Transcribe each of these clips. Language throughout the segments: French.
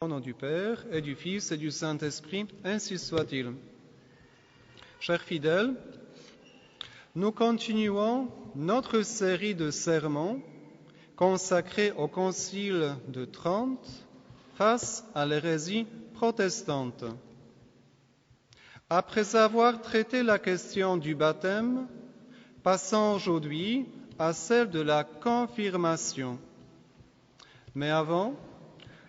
Au nom du Père et du Fils et du Saint-Esprit, ainsi soit-il. Chers fidèles, nous continuons notre série de sermons consacrés au Concile de Trente face à l'hérésie protestante. Après avoir traité la question du baptême, passons aujourd'hui à celle de la confirmation. Mais avant,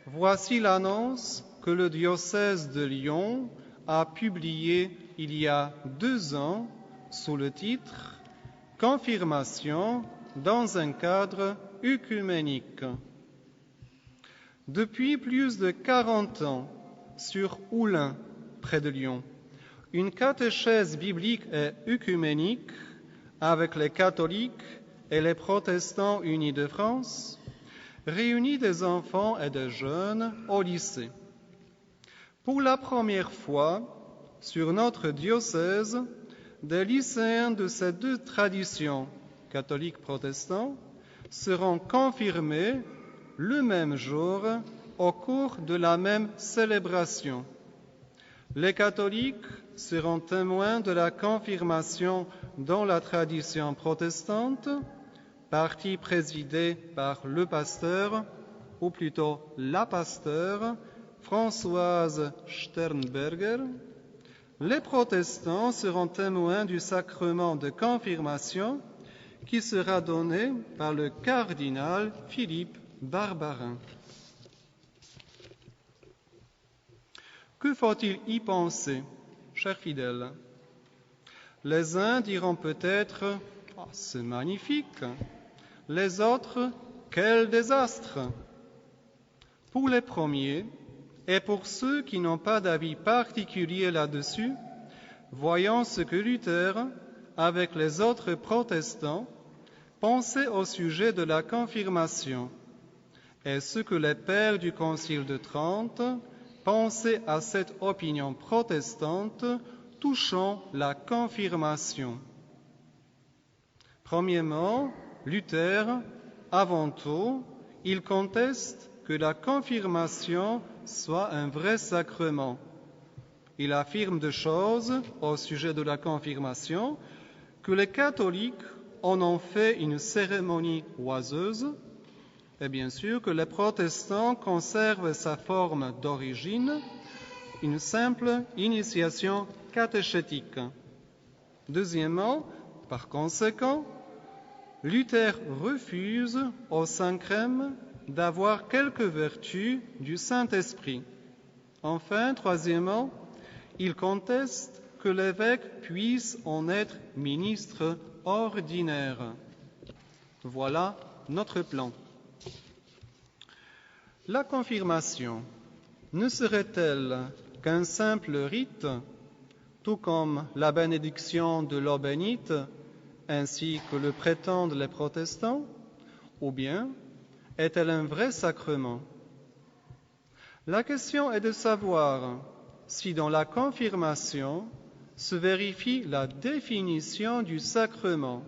voici l'annonce que le diocèse de Lyon a publiée il y a 2 ans sous le titre « Confirmation dans un cadre œcuménique ». Depuis plus de 40 ans, sur Oulin, près de Lyon, une catéchèse biblique et œcuménique avec les catholiques et les protestants unis de France réunit des enfants et des jeunes au lycée. Pour la première fois, sur notre diocèse, des lycéens de ces 2 traditions, catholiques-protestants, seront confirmés le même jour au cours de la même célébration. Les catholiques seront témoins de la confirmation dans la tradition protestante, partie présidée par le pasteur, ou plutôt la pasteur, Françoise Sternberger. Les protestants seront témoins du sacrement de confirmation qui sera donné par le cardinal Philippe Barbarin. Que faut-il y penser, chers fidèles? Les uns diront peut-être « c'est magnifique », les autres « quel désastre ». Pour les premiers, et pour ceux qui n'ont pas d'avis particulier là-dessus, voyons ce que Luther, avec les autres protestants, pensait au sujet de la confirmation, et ce que les pères du Concile de Trente pensaient à cette opinion protestante touchant la confirmation. Premièrement, Luther, avant tout, il conteste que la confirmation soit un vrai sacrement. Il affirme 2 choses au sujet de la confirmation, que les catholiques en ont fait une cérémonie oiseuse, et bien sûr que les protestants conservent sa forme d'origine, une simple initiation catéchétique. Deuxièmement, par conséquent, Luther refuse au Saint-Crème d'avoir quelque vertu du Saint-Esprit. Enfin, troisièmement, il conteste que l'évêque puisse en être ministre ordinaire. Voilà notre plan. La confirmation ne serait-elle qu'un simple rite, tout comme la bénédiction de l'eau bénite, ainsi que le prétendent les protestants, ou bien est-elle un vrai sacrement? La question est de savoir si dans la confirmation se vérifie la définition du sacrement,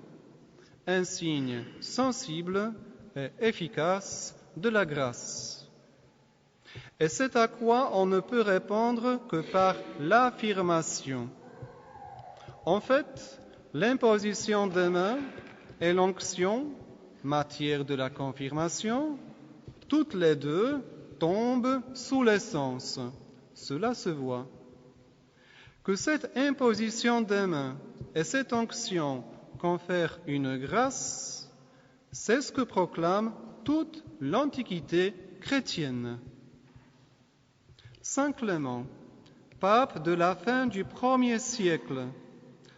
un signe sensible et efficace de la grâce. Et c'est à quoi on ne peut répondre que par l'affirmation. En fait, l'imposition des mains et l'onction, matière de la confirmation, toutes les 2 tombent sous l'essence. Cela se voit. Que cette imposition des mains et cette onction confèrent une grâce, c'est ce que proclame toute l'Antiquité chrétienne. Saint Clément, pape de la fin du 1er siècle,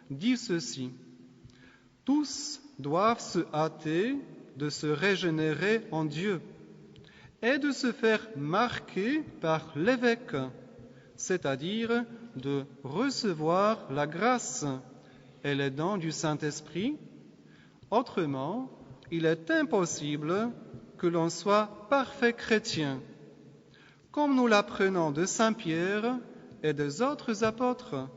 dit ceci: « Tous doivent se hâter de se régénérer en Dieu et de se faire marquer par l'évêque, c'est-à-dire de recevoir la grâce et les dons du Saint-Esprit. Autrement, il est impossible que l'on soit parfait chrétien, comme nous l'apprenons de Saint Pierre et des autres apôtres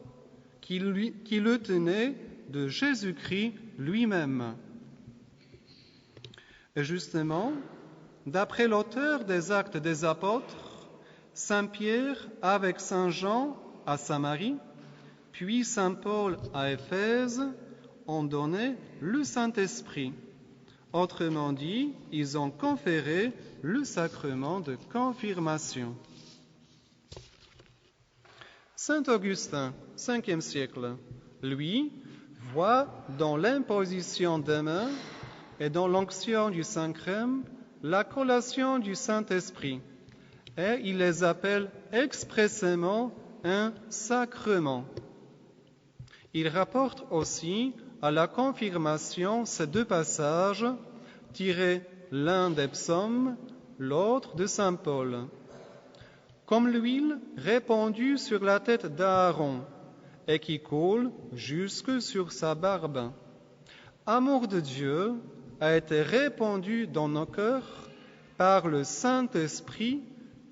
qui le tenaient de Jésus-Christ lui-même. » Et justement, d'après l'auteur des Actes des Apôtres, Saint Pierre avec Saint Jean à Samarie, puis Saint Paul à Éphèse, ont donné le Saint-Esprit. Autrement dit, ils ont conféré le sacrement de confirmation. Saint Augustin, 5e siècle, lui, voit dans l'imposition des mains et dans l'onction du Saint-Crème la collation du Saint-Esprit, et il les appelle expressément un sacrement. Il rapporte aussi à la confirmation ces deux passages, tirés l'un des psaumes, l'autre de Saint Paul. Comme l'huile répandue sur la tête d'Aaron et qui coule jusque sur sa barbe. Amour de Dieu a été répandu dans nos cœurs par le Saint-Esprit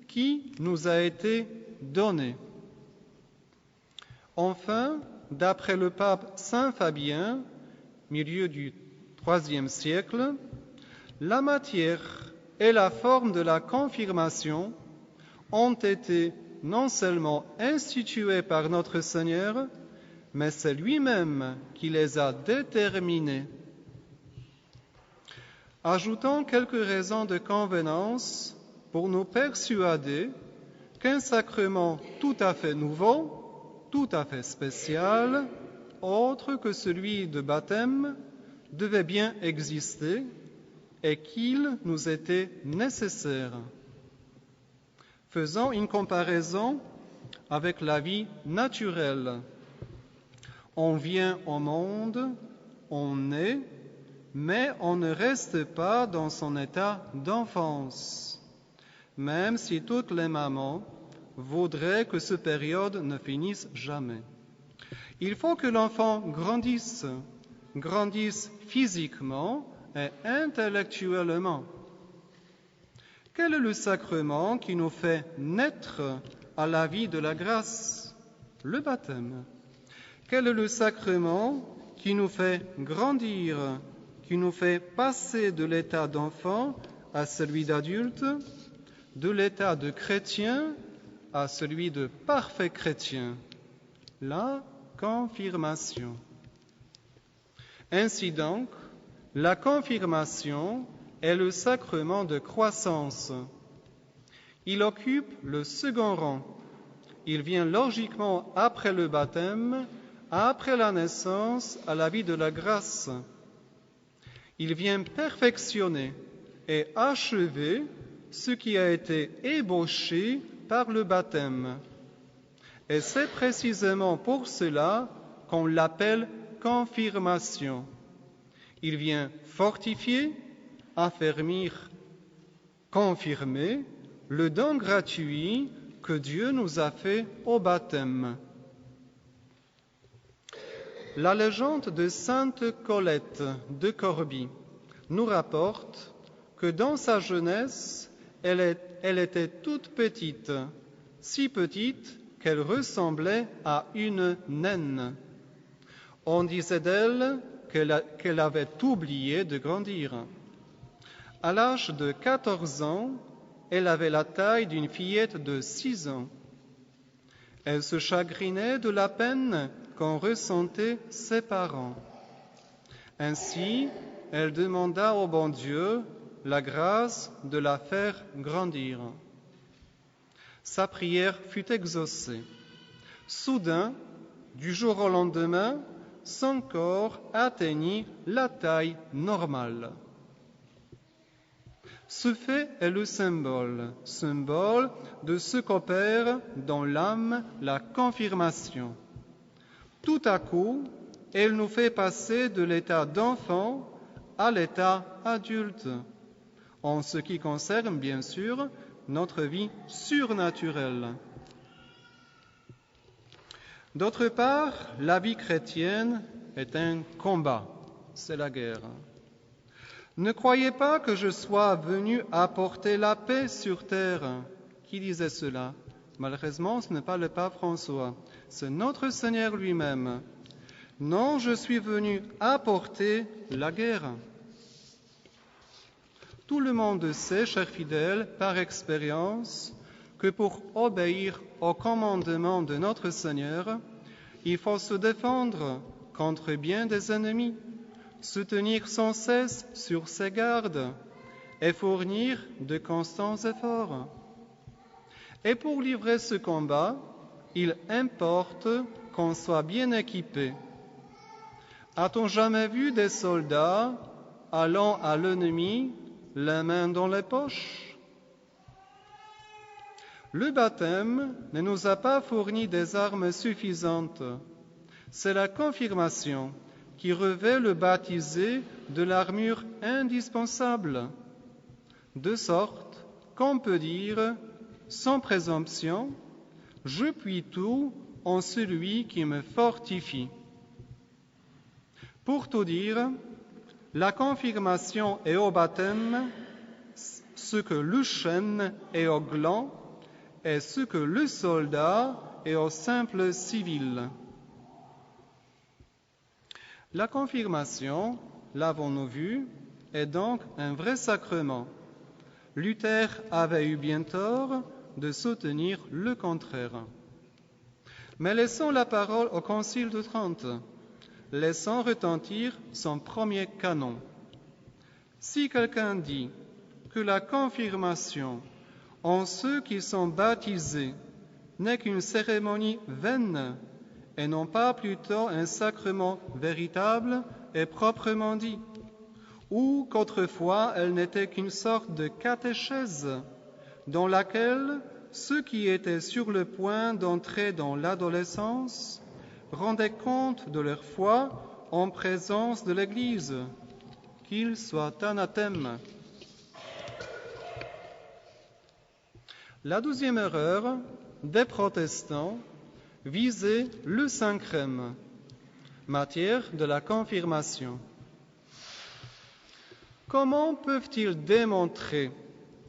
qui nous a été donné. Enfin, d'après le pape Saint Fabien, milieu du IIIe siècle, la matière et la forme de la confirmation ont été non seulement instituées par notre Seigneur, mais c'est lui-même qui les a déterminées. Ajoutons quelques raisons de convenance pour nous persuader qu'un sacrement tout à fait nouveau, tout à fait spécial, autre que celui de baptême, devait bien exister et qu'il nous était nécessaire. Faisons une comparaison avec la vie naturelle. On vient au monde, on naît, mais on ne reste pas dans son état d'enfance, même si toutes les mamans voudraient que cette période ne finisse jamais. Il faut que l'enfant grandisse physiquement et intellectuellement. Quel est le sacrement qui nous fait naître à la vie de la grâce? Le baptême. Quel est le sacrement qui nous fait grandir, qui nous fait passer de l'état d'enfant à celui d'adulte, de l'état de chrétien à celui de parfait chrétien? La confirmation. Ainsi donc, la confirmation est le sacrement de croissance. Il occupe le second rang. Il vient logiquement après le baptême, après la naissance à la vie de la grâce. Il vient perfectionner et achever ce qui a été ébauché par le baptême. Et c'est précisément pour cela qu'on l'appelle confirmation. Il vient fortifier, affermir, confirmer le don gratuit que Dieu nous a fait au baptême. La légende de Sainte Colette de Corbie nous rapporte que dans sa jeunesse, elle était toute petite, si petite qu'elle ressemblait à une naine. On disait d'elle qu'elle avait oublié de grandir. À l'âge de 14 ans, elle avait la taille d'une fillette de 6 ans. Elle se chagrinait de la peine qu'en ressentaient ses parents. Ainsi, elle demanda au bon Dieu la grâce de la faire grandir. Sa prière fut exaucée. Soudain, du jour au lendemain, son corps atteignit la taille normale. Ce fait est le symbole de ce qu'opère dans l'âme la confirmation. Tout à coup, elle nous fait passer de l'état d'enfant à l'état adulte, en ce qui concerne bien sûr notre vie surnaturelle. D'autre part, la vie chrétienne est un combat, c'est la guerre. Ne croyez pas que je sois venu apporter la paix sur terre. Qui disait cela? Malheureusement, ce n'est pas le pape François, c'est notre Seigneur lui-même. Non, je suis venu apporter la guerre. Tout le monde sait, chers fidèles, par expérience, que pour obéir au commandement de notre Seigneur, il faut se défendre contre bien des ennemis, se tenir sans cesse sur ses gardes et fournir de constants efforts. Et pour livrer ce combat, il importe qu'on soit bien équipé. A-t-on jamais vu des soldats allant à l'ennemi les mains dans les poches? Le baptême ne nous a pas fourni des armes suffisantes. C'est la confirmation qui revêt le baptisé de l'armure indispensable, de sorte qu'on peut dire, sans présomption, « Je puis tout en celui qui me fortifie ». Pour tout dire, la confirmation est au baptême ce que le chêne est au gland et ce que le soldat est au simple civil. La confirmation, l'avons-nous vu, est donc un vrai sacrement. Luther avait eu bien tort de soutenir le contraire. Mais laissons la parole au Concile de Trente. Laissons retentir son premier canon. Si quelqu'un dit que la confirmation en ceux qui sont baptisés n'est qu'une cérémonie vaine et non pas plutôt un sacrement véritable et proprement dit, ou qu'autrefois elle n'était qu'une sorte de catéchèse dans laquelle ceux qui étaient sur le point d'entrer dans l'adolescence rendaient compte de leur foi en présence de l'Église, qu'ils soient anathèmes. La deuxième erreur des protestants visait le Saint-Crème, matière de la confirmation. Comment peuvent-ils démontrer,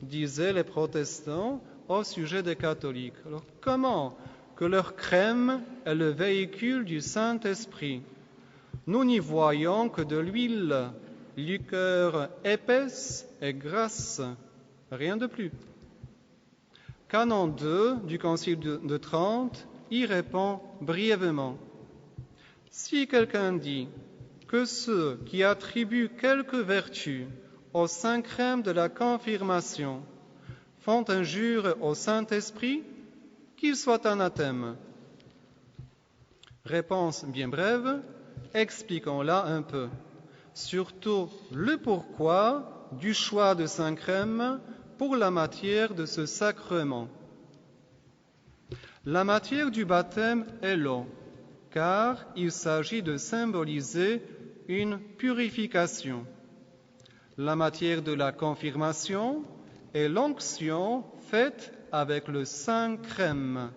disaient les protestants, au sujet des catholiques? Alors, comment que leur crème est le véhicule du Saint-Esprit? Nous n'y voyons que de l'huile, liqueur épaisse et grasse, rien de plus. Canon 2 du Concile de Trente y répond brièvement. Si quelqu'un dit que ceux qui attribuent quelque vertu au Saint-Crème de la confirmation font injure au Saint-Esprit, qu'ils soient anathèmes. Réponse bien brève, expliquons-la un peu. Surtout le pourquoi du choix de Saint-Crème pour la matière de ce sacrement. La matière du baptême est l'eau, car il s'agit de symboliser une purification. La matière de la confirmation est l'onction faite avec le Saint-Crème.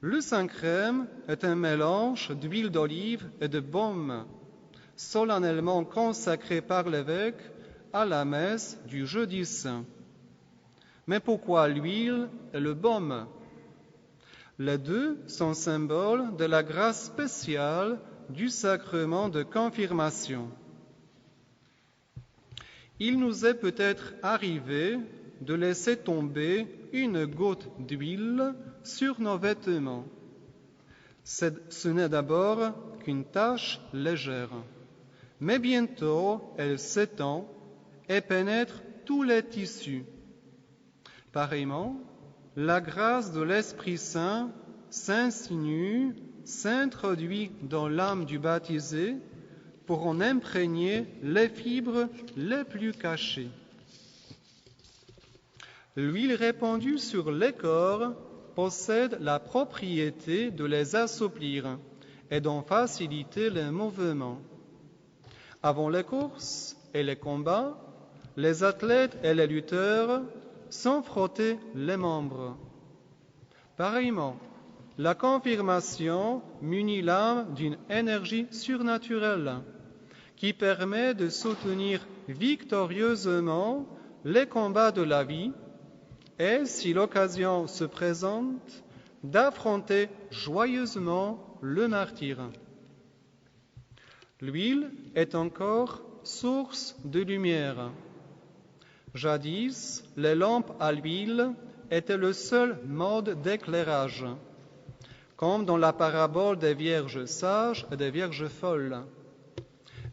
Le Saint-Crème est un mélange d'huile d'olive et de baume, solennellement consacré par l'évêque à la messe du jeudi saint. Mais pourquoi l'huile et le baume? Les deux sont symboles de la grâce spéciale du sacrement de confirmation. Il nous est peut-être arrivé de laisser tomber une goutte d'huile sur nos vêtements. Ce n'est d'abord qu'une tache légère, mais bientôt elle s'étend et pénètre tous les tissus. Pareillement, la grâce de l'Esprit Saint s'insinue, s'introduit dans l'âme du baptisé pour en imprégner les fibres les plus cachées. L'huile répandue sur les corps possède la propriété de les assouplir et d'en faciliter les mouvements. Avant les courses et les combats, les athlètes et les lutteurs s'en frottaient les membres. Pareillement, la confirmation munit l'âme d'une énergie surnaturelle qui permet de soutenir victorieusement les combats de la vie et, si l'occasion se présente, d'affronter joyeusement le martyre. L'huile est encore source de lumière. Jadis, les lampes à l'huile était le seul mode d'éclairage, comme dans la parabole des vierges sages et des vierges folles.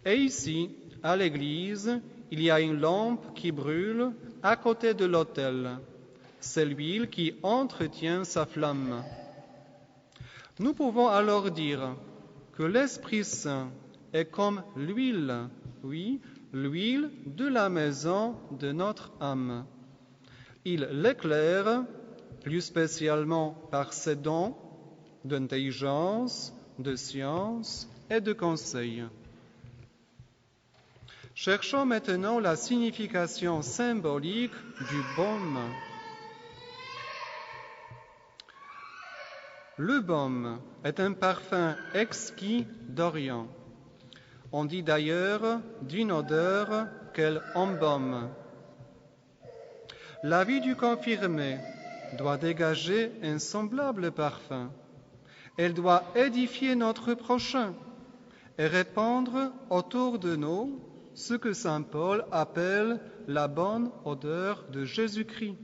Et ici, à l'église, il y a une lampe qui brûle à côté de l'autel. C'est l'huile qui entretient sa flamme. Nous pouvons alors dire que l'Esprit Saint est comme l'huile, oui, l'huile de la maison de notre âme. Il l'éclaire, plus spécialement par ses dons d'intelligence, de science et de conseil. Cherchons maintenant la signification symbolique du baume. Le baume est un parfum exquis d'Orient. On dit d'ailleurs d'une odeur qu'elle embaume. La vie du confirmé doit dégager un semblable parfum. Elle doit édifier notre prochain et répandre autour de nous ce que saint Paul appelle la bonne odeur de Jésus-Christ.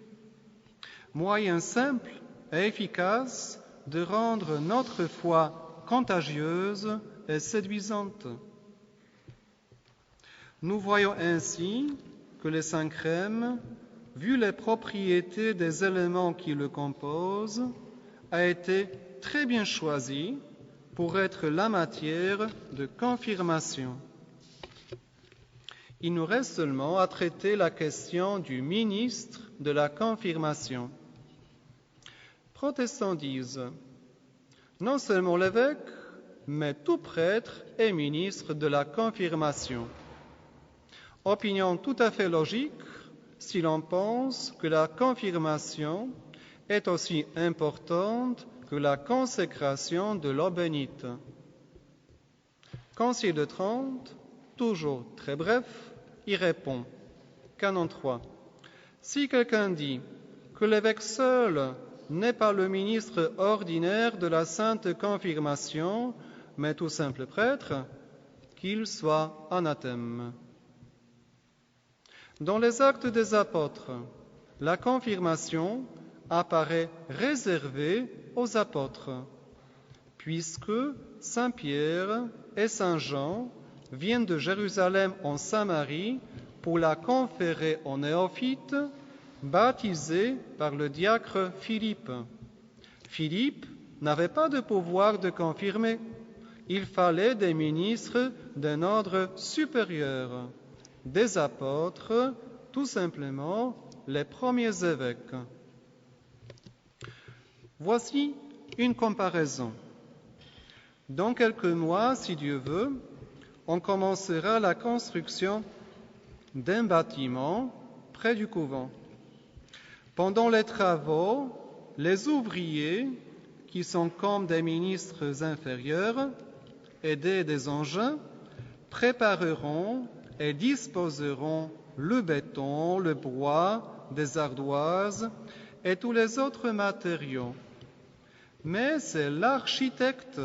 Moyen simple et efficace de rendre notre foi contagieuse et séduisante. Nous voyons ainsi que le Saint-Crème, vu les propriétés des éléments qui le composent, a été très bien choisi pour être la matière de confirmation. Il nous reste seulement à traiter la question du ministre de la confirmation. Protestants disent, non seulement l'évêque, mais tout prêtre est ministre de la confirmation. Opinion tout à fait logique si l'on pense que la confirmation est aussi importante que la consécration de l'eau bénite. Concile de Trente, toujours très bref, y répond. Canon 3. Si quelqu'un dit que l'évêque seul n'est pas le ministre ordinaire de la sainte confirmation, mais tout simple prêtre, qu'il soit anathème. Dans les Actes des Apôtres, la confirmation apparaît réservée aux apôtres, puisque Saint Pierre et Saint Jean viennent de Jérusalem en Samarie pour la conférer aux néophytes, baptisés par le diacre Philippe. Philippe n'avait pas de pouvoir de confirmer. Il fallait des ministres d'un ordre supérieur, des apôtres, tout simplement les premiers évêques. Voici une comparaison. Dans quelques mois, si Dieu veut, on commencera la construction d'un bâtiment près du couvent. Pendant les travaux, les ouvriers, qui sont comme des ministres inférieurs, aidés des engins, prépareront et disposeront le béton, le bois, des ardoises et tous les autres matériaux. Mais c'est l'architecte,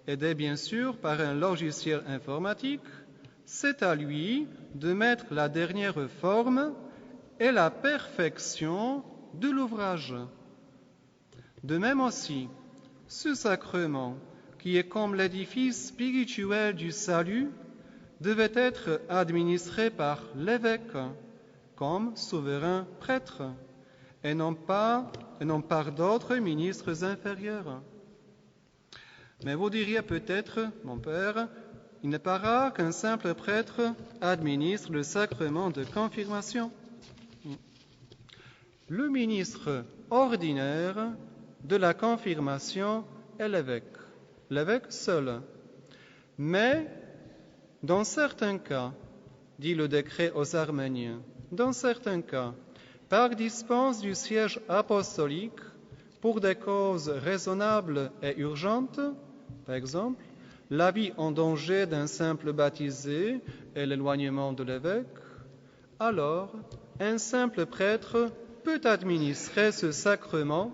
aidé bien sûr par un logiciel informatique, c'est à lui de mettre la dernière forme et la perfection de l'ouvrage. De même aussi, ce sacrement, qui est comme l'édifice spirituel du salut, devait être administré par l'évêque, comme souverain prêtre, et non par d'autres ministres inférieurs. Mais vous diriez peut-être, mon père, il n'est pas rare qu'un simple prêtre administre le sacrement de confirmation. Le ministre ordinaire de la confirmation est l'évêque seul. Mais, dans certains cas, dit le décret aux Arméniens, dans certains cas, par dispense du siège apostolique, pour des causes raisonnables et urgentes, par exemple, la vie en danger d'un simple baptisé et l'éloignement de l'évêque, alors un simple prêtre peut administrer ce sacrement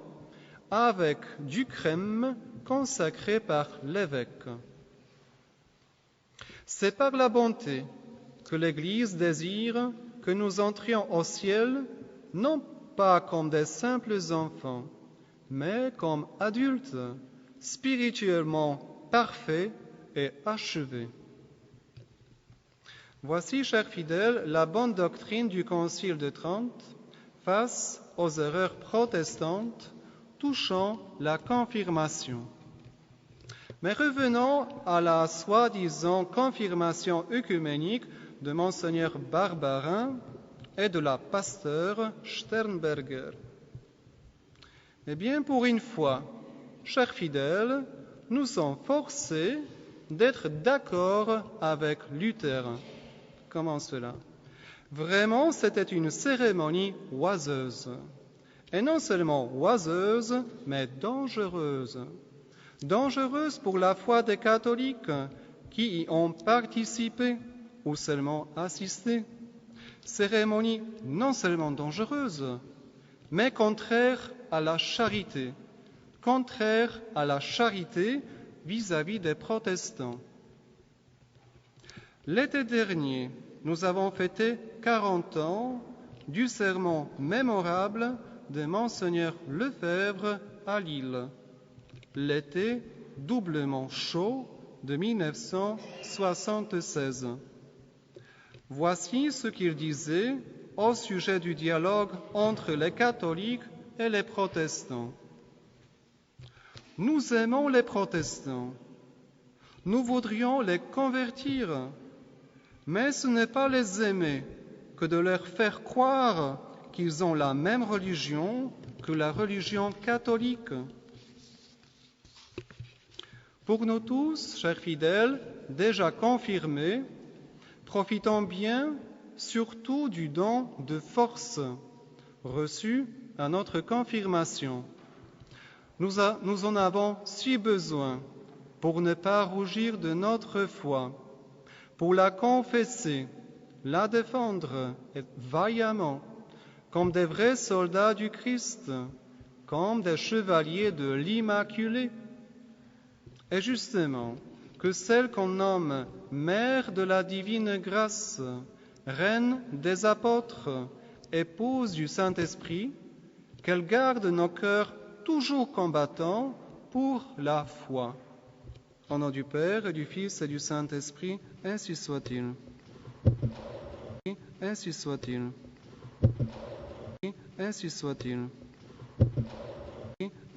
avec du crème consacré par l'évêque. C'est par la bonté que l'Église désire que nous entrions au ciel, non pas comme des simples enfants, mais comme adultes, spirituellement parfaits et achevés. Voici, chers fidèles, la bonne doctrine du Concile de Trente face aux erreurs protestantes touchant la confirmation. Mais revenons à la soi-disant confirmation œcuménique de Monseigneur Barbarin et de la pasteur Sternberger. Eh bien, pour une fois, chers fidèles, nous sommes forcés d'être d'accord avec Luther. Comment cela? Vraiment, c'était une cérémonie oiseuse. Et non seulement oiseuse, mais dangereuse. Dangereuse pour la foi des catholiques qui y ont participé ou seulement assisté. Cérémonie non seulement dangereuse, mais contraire à la charité. Contraire à la charité vis-à-vis des protestants. L'été dernier, nous avons fêté 40 ans du sermon mémorable de Monseigneur Lefebvre à Lille, l'été doublement chaud de 1976. Voici ce qu'il disait au sujet du dialogue entre les catholiques et les protestants. Nous aimons les protestants, nous voudrions les convertir, mais ce n'est pas les aimer que de leur faire croire qu'ils ont la même religion que la religion catholique. Pour nous tous, chers fidèles, déjà confirmés, profitons bien surtout du don de force reçu à notre confirmation. Nous en avons si besoin pour ne pas rougir de notre foi, pour la confesser, la défendre vaillamment, comme des vrais soldats du Christ, comme des chevaliers de l'Immaculée. Et justement, que celle qu'on nomme Mère de la Divine Grâce, Reine des Apôtres, Épouse du Saint-Esprit, qu'elle garde nos cœurs toujours combattants pour la foi. Au nom du Père, et du Fils et du Saint-Esprit, ainsi soit-il. Ainsi soit-il. Ainsi soit-il.